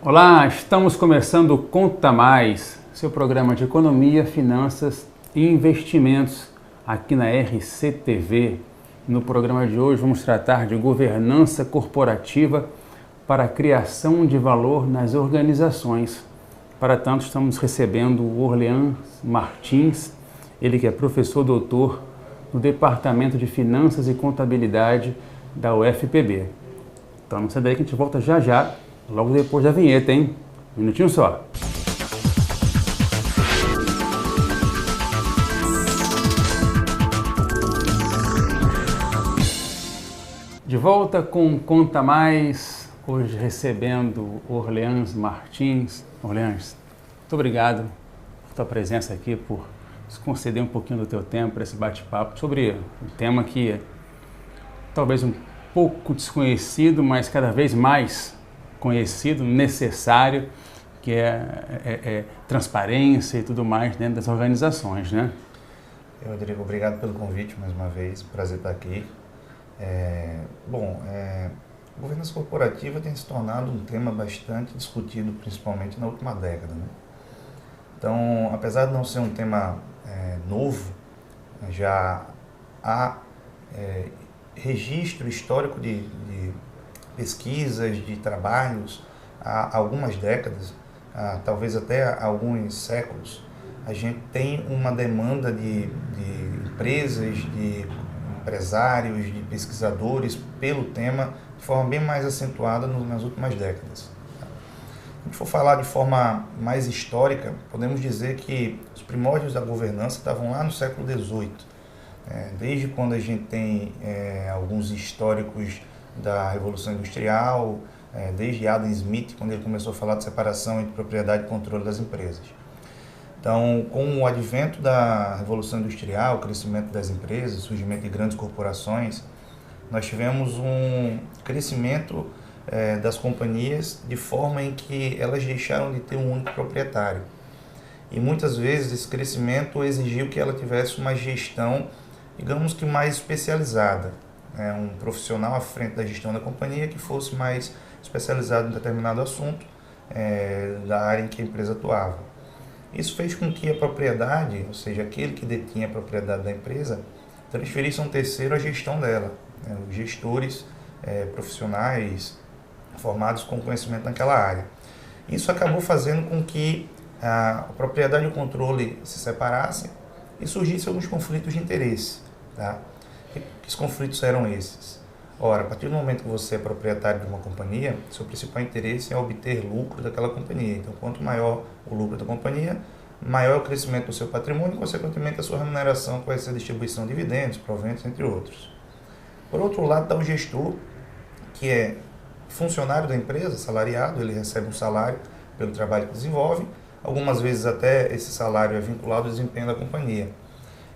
Olá, estamos começando o Conta Mais, seu programa de economia, finanças e investimentos aqui na RCTV. No programa de hoje vamos tratar de governança corporativa para a criação de valor nas organizações. Para tanto, estamos recebendo o Orleans Martins, ele que é professor doutor no Departamento de Finanças e Contabilidade da UFPB. Então não sai daí que a gente volta já já, logo depois da vinheta, hein? Um minutinho só. De volta com Conta Mais, hoje recebendo Orleans Martins. Orleans, muito obrigado por tua presença aqui, por nos conceder um pouquinho do teu tempo para esse bate-papo sobre um tema que é talvez um pouco desconhecido, mas cada vez mais conhecido, necessário, que é transparência e tudo mais dentro das organizações, né? Rodrigo, obrigado pelo convite mais uma vez, prazer estar aqui. Governança corporativa tem se tornado um tema bastante discutido, principalmente na última década, né? Então, apesar de não ser um tema novo, já há registro histórico de pesquisas, de trabalhos há algumas décadas, talvez até há alguns séculos. A gente tem uma demanda de empresas, de empresários, de pesquisadores pelo tema de forma bem mais acentuada nas últimas décadas. Se a gente for falar de forma mais histórica, podemos dizer que os primórdios da governança estavam lá no século XVIII. Desde quando a gente tem alguns históricos da Revolução Industrial, desde Adam Smith, quando ele começou a falar de separação entre propriedade e controle das empresas. Então, com o advento da Revolução Industrial, o crescimento das empresas, o surgimento de grandes corporações, nós tivemos um crescimento das companhias de forma em que elas deixaram de ter um único proprietário. E muitas vezes esse crescimento exigiu que ela tivesse uma gestão, digamos que mais especializada, um profissional à frente da gestão da companhia que fosse mais especializado em determinado assunto da área em que a empresa atuava. Isso fez com que a propriedade, ou seja, aquele que detinha a propriedade da empresa, transferisse a um terceiro a gestão dela, os gestores profissionais formados com conhecimento naquela área. Isso acabou fazendo com que a propriedade e o controle se separassem e surgissem alguns conflitos de interesse. Tá? Que conflitos eram esses? Ora, a partir do momento que você é proprietário de uma companhia, seu principal interesse é obter lucro daquela companhia. Então, quanto maior o lucro da companhia, maior é o crescimento do seu patrimônio e, consequentemente, a sua remuneração, que vai ser a distribuição de dividendos, proventos, entre outros. Por outro lado, está o gestor, que é funcionário da empresa, salariado, ele recebe um salário pelo trabalho que desenvolve, algumas vezes até esse salário é vinculado ao desempenho da companhia.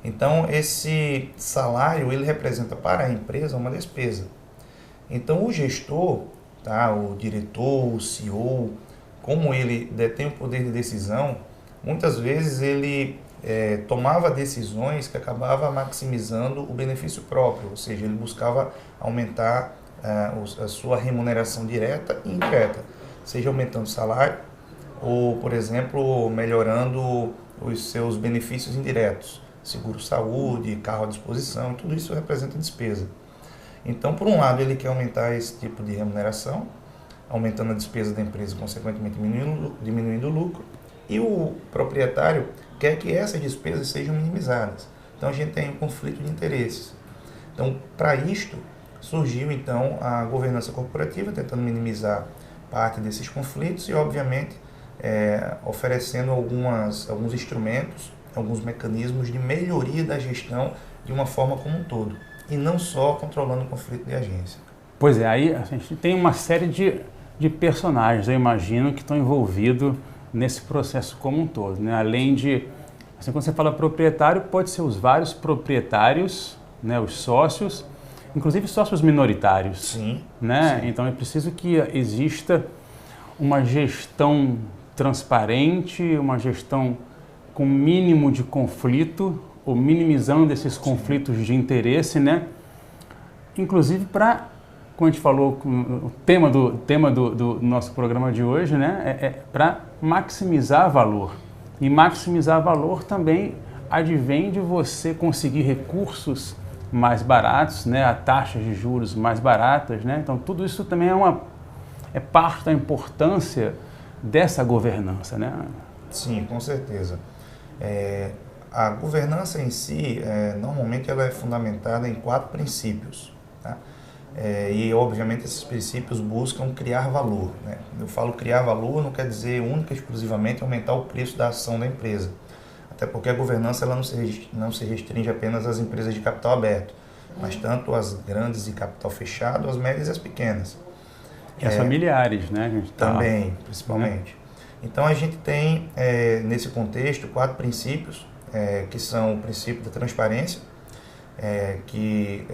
Então, esse salário, ele representa para a empresa uma despesa. Então, o gestor, tá, o diretor, o CEO, como ele detém o poder de decisão, muitas vezes ele tomava decisões que acabava maximizando o benefício próprio, ou seja, ele buscava aumentar a sua remuneração direta e indireta, seja aumentando o salário ou, por exemplo, melhorando os seus benefícios indiretos. Seguro-saúde, carro à disposição, tudo isso representa despesa. Então, por um lado, ele quer aumentar esse tipo de remuneração, aumentando a despesa da empresa, consequentemente diminuindo o lucro, e o proprietário quer que essas despesas sejam minimizadas. Então, a gente tem um conflito de interesses. Então, para isto, surgiu então a governança corporativa, tentando minimizar parte desses conflitos e, obviamente, oferecendo alguns instrumentos, alguns mecanismos de melhoria da gestão de uma forma como um todo, e não só controlando o conflito de agência. Pois é, aí a gente tem uma série de personagens, eu imagino, que estão envolvidos nesse processo como um todo, né? Além de, assim, quando você fala proprietário, pode ser os vários proprietários, né, os sócios, inclusive sócios minoritários. Sim, né? sim. Então é preciso que exista uma gestão transparente, uma gestão com mínimo de conflito, ou minimizando esses conflitos de interesse, né? Inclusive para como a gente falou, o tema do nosso programa de hoje, né, é para maximizar valor. E maximizar valor também advém de você conseguir recursos mais baratos, né, a taxas de juros mais baratas, né? Então tudo isso também é parte da importância dessa governança, né? Sim, com certeza. A governança em si, normalmente ela é fundamentada em 4 princípios, tá? E obviamente esses princípios buscam criar valor, né? Eu falo criar valor, não quer dizer única e exclusivamente aumentar o preço da ação da empresa. Até porque a governança ela não se restringe apenas às empresas de capital aberto, mas tanto as grandes de capital fechado, as médias e as pequenas. E as familiares, né? A gente também, principalmente. Então a gente tem, nesse contexto, 4 princípios, que são o princípio da transparência, que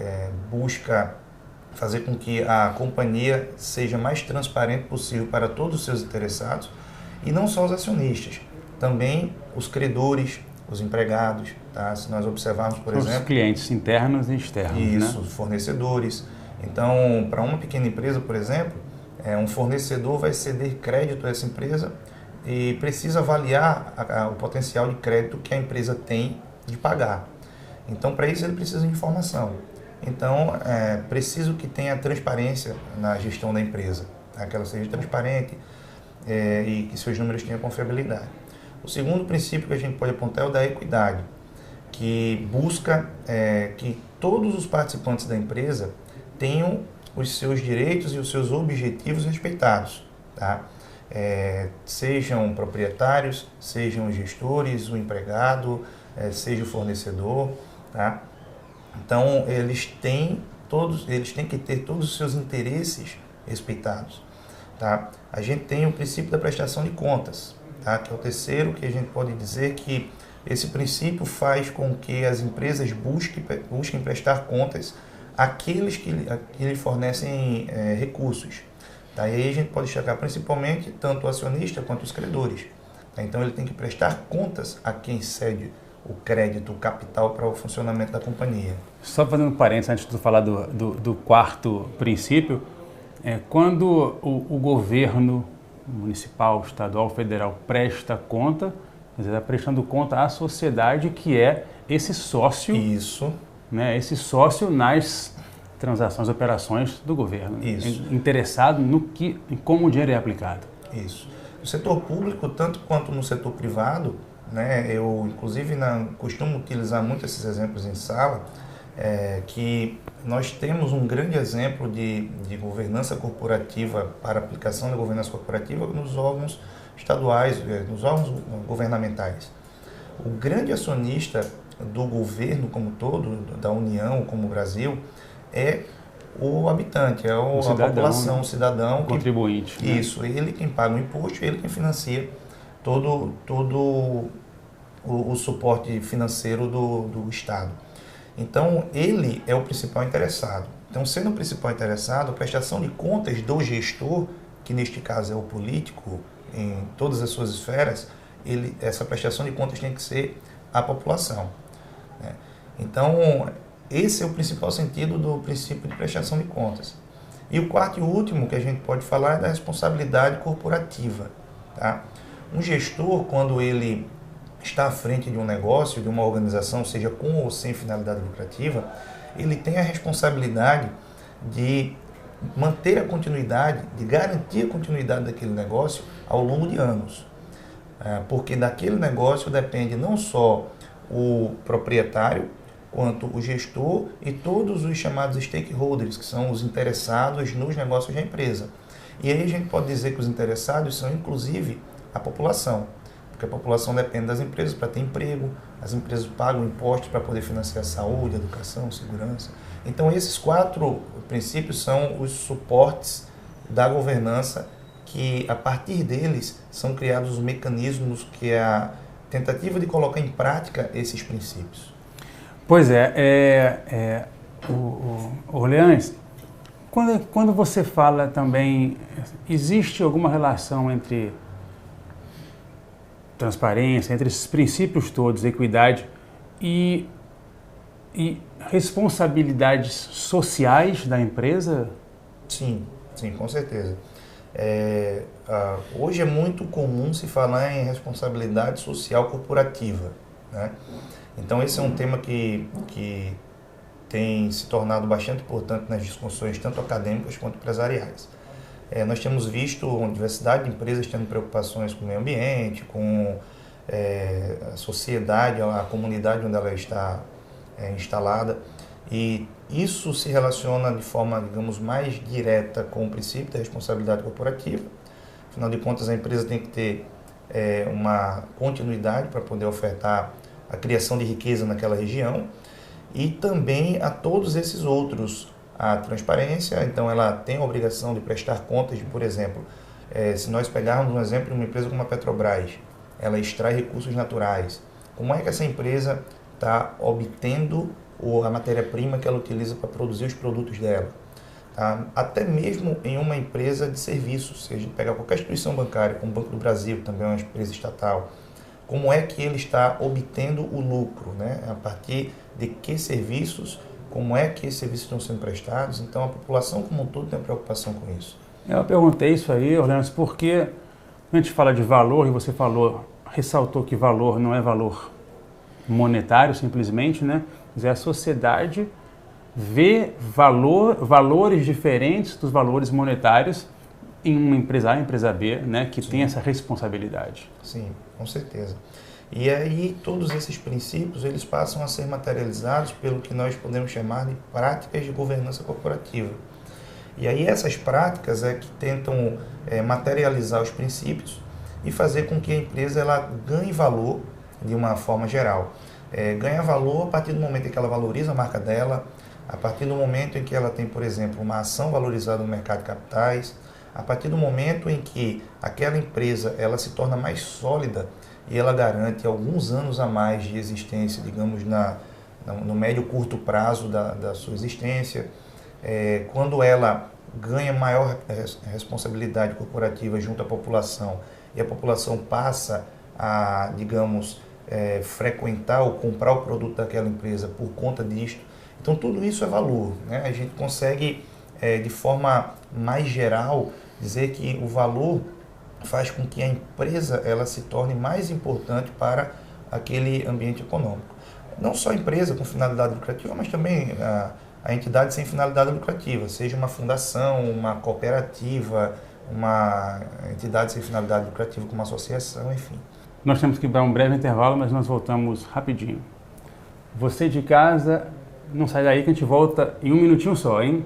busca fazer com que a companhia seja mais transparente possível para todos os seus interessados, e não só os acionistas, também os credores, os empregados, tá? Se nós observarmos, por exemplo... Os clientes internos e externos, isso, né? Os fornecedores. Então, para uma pequena empresa, por exemplo, um fornecedor vai ceder crédito a essa empresa e precisa avaliar o potencial de crédito que a empresa tem de pagar. Então, para isso, ele precisa de informação. Então, preciso que tenha transparência na gestão da empresa, tá? Que ela seja transparente e que seus números tenham confiabilidade. O segundo princípio que a gente pode apontar é o da equidade, que busca que todos os participantes da empresa tenham os seus direitos e os seus objetivos respeitados, tá? Sejam proprietários, sejam gestores, o empregado, seja o fornecedor, tá? Então, eles têm que ter todos os seus interesses respeitados, tá? A gente tem o princípio da prestação de contas, tá? Que é o terceiro, que a gente pode dizer que esse princípio faz com que as empresas busquem prestar contas àqueles que lhe fornecem recursos, tá? E aí a gente pode destacar principalmente tanto o acionista quanto os credores, tá? Então ele tem que prestar contas a quem cede o crédito, o capital para o funcionamento da companhia. Só fazendo um parênteses antes de tu falar do quarto princípio, quando o governo municipal, estadual, federal presta conta, quer dizer, está prestando conta à sociedade que é esse sócio, isso, né, esse sócio nas transações, operações do governo, isso, interessado em como o dinheiro é aplicado. Isso. No setor público, tanto quanto no setor privado, né, eu inclusive costumo utilizar muito esses exemplos em sala, que nós temos um grande exemplo de governança corporativa para aplicação da governança corporativa nos órgãos estaduais, nos órgãos governamentais. O grande acionista do governo como todo, da União, como o Brasil, é o habitante, a cidadão, população, né? o cidadão. O contribuinte. Isso, né? Ele quem paga o imposto, ele quem financia todo o suporte financeiro do Estado. Então, ele é o principal interessado. Então, sendo o principal interessado, a prestação de contas do gestor, que neste caso é o político, em todas as suas esferas, essa prestação de contas tem que ser à população, né? Então, esse é o principal sentido do princípio de prestação de contas. E o quarto e último que a gente pode falar é da responsabilidade corporativa, tá? Um gestor, quando ele está à frente de um negócio, de uma organização, seja com ou sem finalidade lucrativa, ele tem a responsabilidade de manter a continuidade, de garantir a continuidade daquele negócio ao longo de anos. Porque daquele negócio depende não só o proprietário, quanto o gestor e todos os chamados stakeholders, que são os interessados nos negócios da empresa. E aí a gente pode dizer que os interessados são inclusive a população, porque a população depende das empresas para ter emprego, as empresas pagam impostos para poder financiar saúde, educação, segurança. Então esses 4 princípios são os suportes da governança, que a partir deles são criados os mecanismos que é a tentativa de colocar em prática esses princípios. Pois Orleans, quando você fala também, existe alguma relação entre transparência, entre esses princípios todos, equidade e responsabilidades sociais da empresa? Sim, sim, com certeza. Hoje é muito comum se falar em responsabilidade social corporativa, né? Então esse é um tema que tem se tornado bastante importante nas discussões tanto acadêmicas quanto empresariais. Nós temos visto uma diversidade de empresas tendo preocupações com o meio ambiente, com a sociedade, a comunidade onde ela está instalada, e isso se relaciona de forma, digamos, mais direta com o princípio da responsabilidade corporativa. Afinal de contas, a empresa tem que ter uma continuidade para poder ofertar a criação de riqueza naquela região, e também a todos esses outros. A transparência, então ela tem a obrigação de prestar contas de, por exemplo, se nós pegarmos um exemplo de uma empresa como a Petrobras, ela extrai recursos naturais. Como é que essa empresa está obtendo a matéria-prima que ela utiliza para produzir os produtos dela? Tá? Até mesmo em uma empresa de serviços, se a gente pegar qualquer instituição bancária, como o Banco do Brasil, também é uma empresa estatal, como é que ele está obtendo o lucro, né? A partir de que serviços, como é que esses serviços estão sendo prestados? Então a população como um todo tem preocupação com isso. Eu perguntei isso aí, Orlando, porque a gente fala de valor e você ressaltou que valor não é valor monetário simplesmente, né? Mas a sociedade vê valores diferentes dos valores monetários em uma empresa A e empresa B, né? Que tem essa responsabilidade. Sim, com certeza. E aí todos esses princípios eles passam a ser materializados pelo que nós podemos chamar de práticas de governança corporativa. E aí essas práticas que tentam materializar os princípios e fazer com que a empresa ela ganhe valor de uma forma geral. Ganha valor a partir do momento em que ela valoriza a marca dela, a partir do momento em que ela tem, por exemplo, uma ação valorizada no mercado de capitais, a partir do momento em que aquela empresa ela se torna mais sólida e ela garante alguns anos a mais de existência, digamos, no médio e curto prazo da sua existência, quando ela ganha maior responsabilidade corporativa junto à população e a população passa a, digamos, frequentar ou comprar o produto daquela empresa por conta disto. Então tudo isso é valor, né? A gente consegue, de forma mais geral, dizer que o valor faz com que a empresa ela se torne mais importante para aquele ambiente econômico. Não só a empresa com finalidade lucrativa, mas também a entidade sem finalidade lucrativa, seja uma fundação, uma cooperativa, uma entidade sem finalidade lucrativa como uma associação, enfim. Nós temos que dar um breve intervalo, mas nós voltamos rapidinho. Você de casa, não sai daí que a gente volta em um minutinho só, hein?